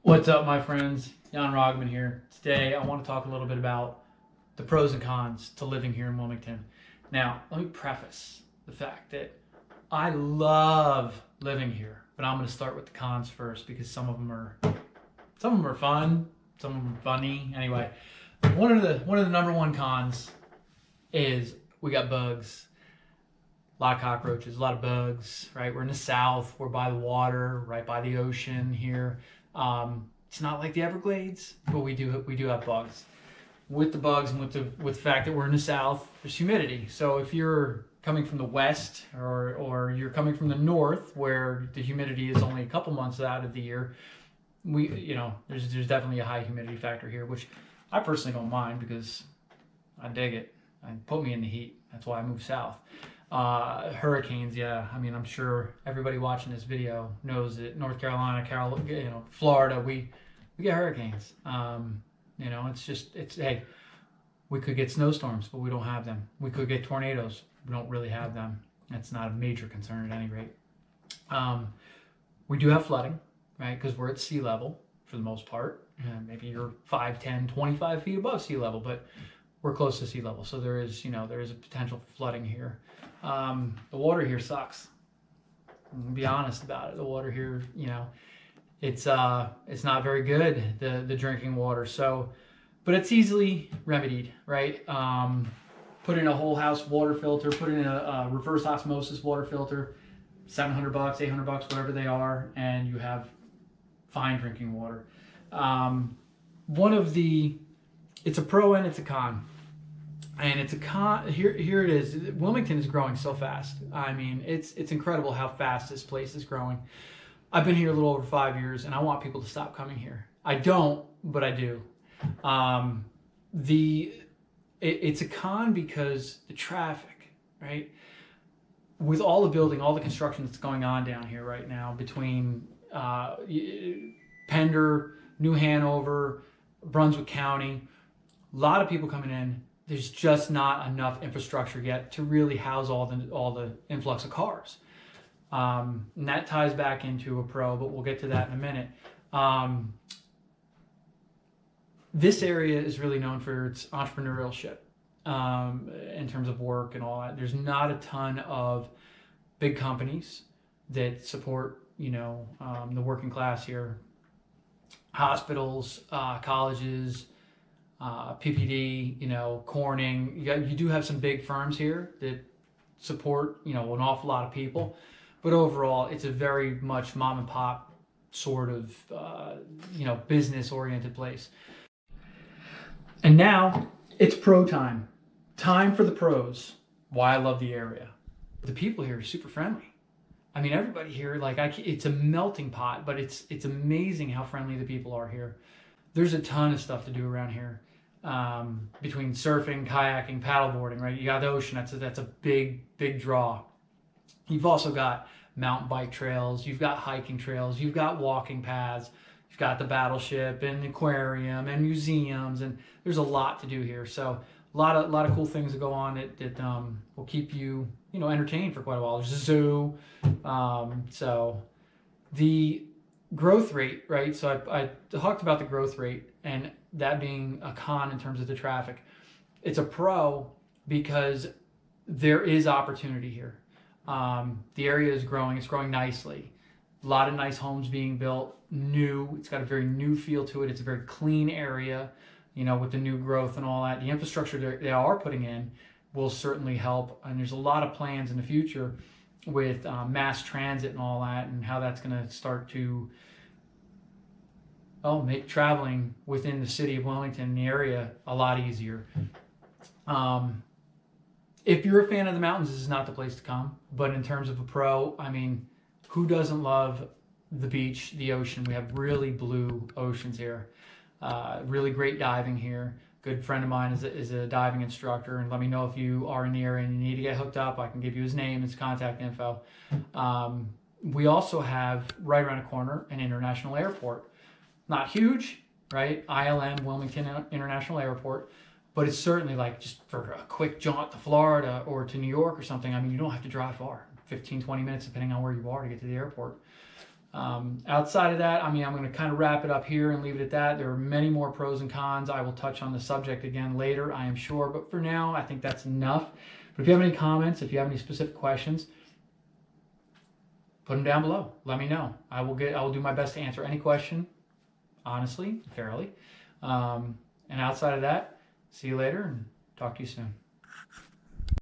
What's up, my friends? Roggeman here. Today, I want to talk a little bit about the pros and cons to living here in Wilmington. Now, let me preface the fact that I love living here, but I'm going to start with the cons first because some of them are fun, some of them are funny. Anyway, one of the number one cons is we got bugs. A lot of cockroaches, a lot of bugs, right? We're in the South, we're by the water, right by the ocean here. It's not like the Everglades, but we do have bugs. With the bugs and with the fact that we're in the South, there's humidity. So if you're coming from the West or you're coming from the North, where the humidity is only a couple months out of the year, there's definitely a high humidity factor here, which I personally don't mind because I dig it. And put me in the heat. That's why I moved south. Hurricanes, yeah. I mean, I'm sure everybody watching this video knows that North Carolina, Florida, we get hurricanes. Hey, we could get snowstorms, but we don't have them. We could get tornadoes. We don't really have them. That's not a major concern at any rate. We do have flooding, right? Because we're at sea level for the most part. Maybe you're 5, 10, 25 feet above sea level, but we're close to sea level, so there is a potential for flooding here. The water here sucks. I'm gonna be honest about it. The water here, it's not very good. The drinking water. So, but it's easily remedied, right? Put in a whole house water filter. Put in a reverse osmosis water filter. $700, $800, whatever they are, and you have fine drinking water. It's a pro and it's a con. And it's a con. Here it is. Wilmington is growing so fast. I mean, it's incredible how fast this place is growing. I've been here a little over 5 years, and I want people to stop coming here. I don't, but I do. It's a con because the traffic, right? With all the building, all the construction that's going on down here right now between Pender, New Hanover, Brunswick County, a lot of people coming in. There's just not enough infrastructure yet to really house all the influx of cars. And that ties back into a pro, but we'll get to that in a minute. This area is really known for its entrepreneurship in terms of work and all that. There's not a ton of big companies that support, the working class here. Hospitals, colleges, PPD, Corning. You do have some big firms here that support, an awful lot of people. But overall, it's a very much mom and pop sort of, business-oriented place. And now it's pro time. Time for the pros. Why I love the area. The people here are super friendly. I mean, everybody here, it's a melting pot, but it's amazing how friendly the people are here. There's a ton of stuff to do around here. Between surfing, kayaking, paddleboarding, right? You got the ocean. That's a big draw. You've also got mountain bike trails. You've got hiking trails. You've got walking paths. You've got the battleship and the aquarium and museums, and there's a lot to do here. So a lot of cool things that go on that will keep you entertained for quite a while. There's a zoo. So the growth rate, right? So I talked about the growth rate and that being a con in terms of the traffic. It's a pro because there is opportunity here. The area is growing. It's growing nicely. A lot of nice homes being built, new. It's got a very new feel to it. It's a very clean area, with the new growth and all that. The infrastructure they are putting in will certainly help. And there's a lot of plans in the future with mass transit and all that, and how that's going to start to make traveling within the city of Wilmington and the area a lot easier. If you're a fan of the mountains, this is not the place to come. But in terms of a pro, I mean, who doesn't love the beach, the ocean? We have really blue oceans here. Really great diving here. Good friend of mine is a diving instructor, and let me know if you are in the area and you need to get hooked up. I can give you his name, his contact info. We also have right around the corner an international airport. Not huge, right? ILM, Wilmington International Airport, but it's certainly just for a quick jaunt to Florida or to New York or something. I mean, you don't have to drive far, 15, 20 minutes, depending on where you are to get to the airport. Outside of that, I mean, I'm going to kind of wrap it up here and leave it at that. There are many more pros and cons. I will touch on the subject again later, I am sure. But for now, I think that's enough. But if you have any comments, if you have any specific questions, put them down below. Let me know. I will do my best to answer any question, honestly, fairly. And outside of that, see you later and talk to you soon.